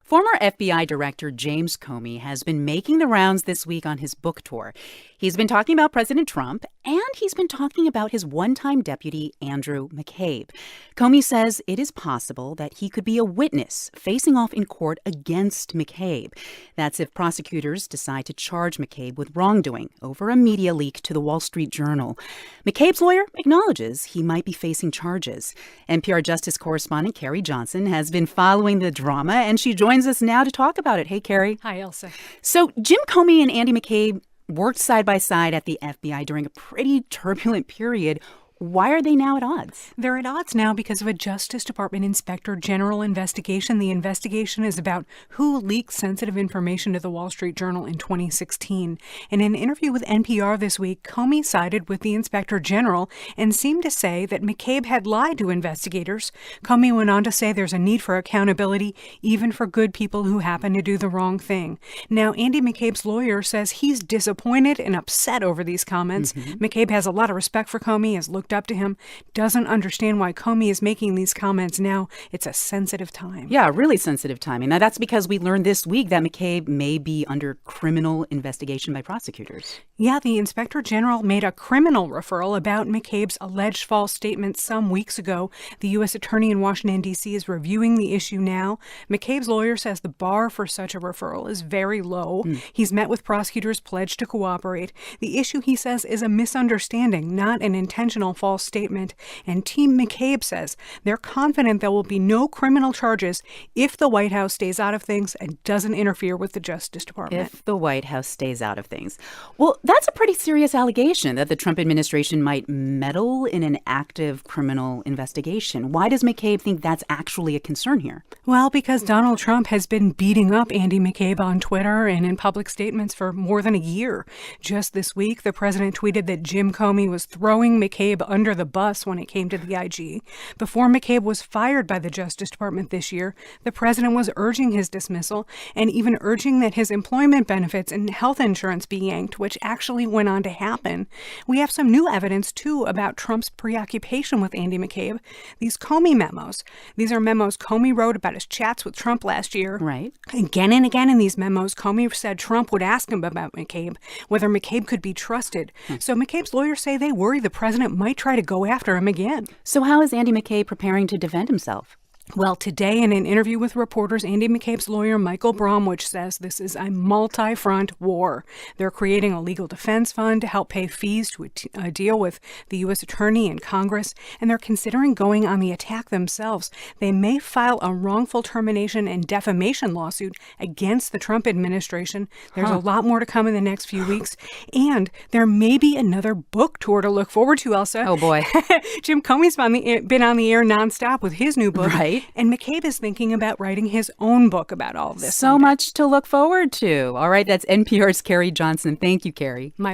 Former FBI Director James Comey has been making the rounds this week on his book tour. He's been talking about President Trump, and he's been talking about his one-time deputy, Andrew McCabe. Comey says it is possible that he could be a witness facing off in court against McCabe. That's if prosecutors decide to charge McCabe with wrongdoing over a media leak to the Wall Street Journal. McCabe's lawyer acknowledges he might be facing charges. NPR Justice correspondent Carrie Johnson has been following the drama, and she joins us now to talk about it. Hey, Carrie. Hi, Elsa. So Jim Comey and Andy McCabe worked side by side at the FBI during a pretty turbulent period. Why are they now at odds? They're at odds now because of a Justice Department Inspector General investigation. The investigation is about who leaked sensitive information to the Wall Street Journal in 2016. In an interview with NPR this week, Comey sided with the Inspector General and seemed to say that McCabe had lied to investigators. Comey went on to say there's a need for accountability, even for good people who happen to do the wrong thing. Now, Andy McCabe's lawyer says he's disappointed and upset over these comments. McCabe has a lot of respect for Comey, has looked up to him, doesn't understand why Comey is making these comments now. It's a sensitive time. Yeah, really sensitive timing. Now, that's because we learned this week that McCabe may be under criminal investigation by prosecutors. Yeah, the Inspector General made a criminal referral about McCabe's alleged false statements some weeks ago. The U.S. Attorney in Washington, D.C. is reviewing the issue now. McCabe's lawyer says the bar for such a referral is very low. He's met with prosecutors pledged to cooperate. The issue, he says, is a misunderstanding, not an intentional false statement. And Team McCabe says they're confident there will be no criminal charges if the White House stays out of things and doesn't interfere with the Justice Department. If the White House stays out of things. Well, that's a pretty serious allegation that the Trump administration might meddle in an active criminal investigation. Why does McCabe think that's actually a concern here? Well, because Donald Trump has been beating up Andy McCabe on Twitter and in public statements for more than a year. Just this week, the president tweeted that Jim Comey was throwing McCabe under the bus when it came to the IG. Before McCabe was fired by the Justice Department this year, the president was urging his dismissal and even urging that his employment benefits and health insurance be yanked, which actually went on to happen. We have some new evidence, too, about Trump's preoccupation with Andy McCabe. These Comey memos. These are memos Comey wrote about his chats with Trump last year. Right. Again and again in these memos, Comey said Trump would ask him about McCabe, whether McCabe could be trusted. So McCabe's lawyers say they worry the president might try to go after him again. So how is Andy McCabe preparing to defend himself? Well, today in an interview with reporters, Andy McCabe's lawyer, Michael Bromwich, says this is a multi-front war. They're creating a legal defense fund to help pay fees to deal with the U.S. Attorney and Congress, and they're considering going on the attack themselves. They may file a wrongful termination and defamation lawsuit against the Trump administration. There's a lot more to come in the next few weeks, and there may be another book tour to look forward to, Elsa. Oh, boy. Jim Comey's been on the air nonstop with his new book. Right. And McCabe is thinking about writing his own book about all of this. So much to look forward to. All right, that's NPR's Carrie Johnson. Thank you, Carrie.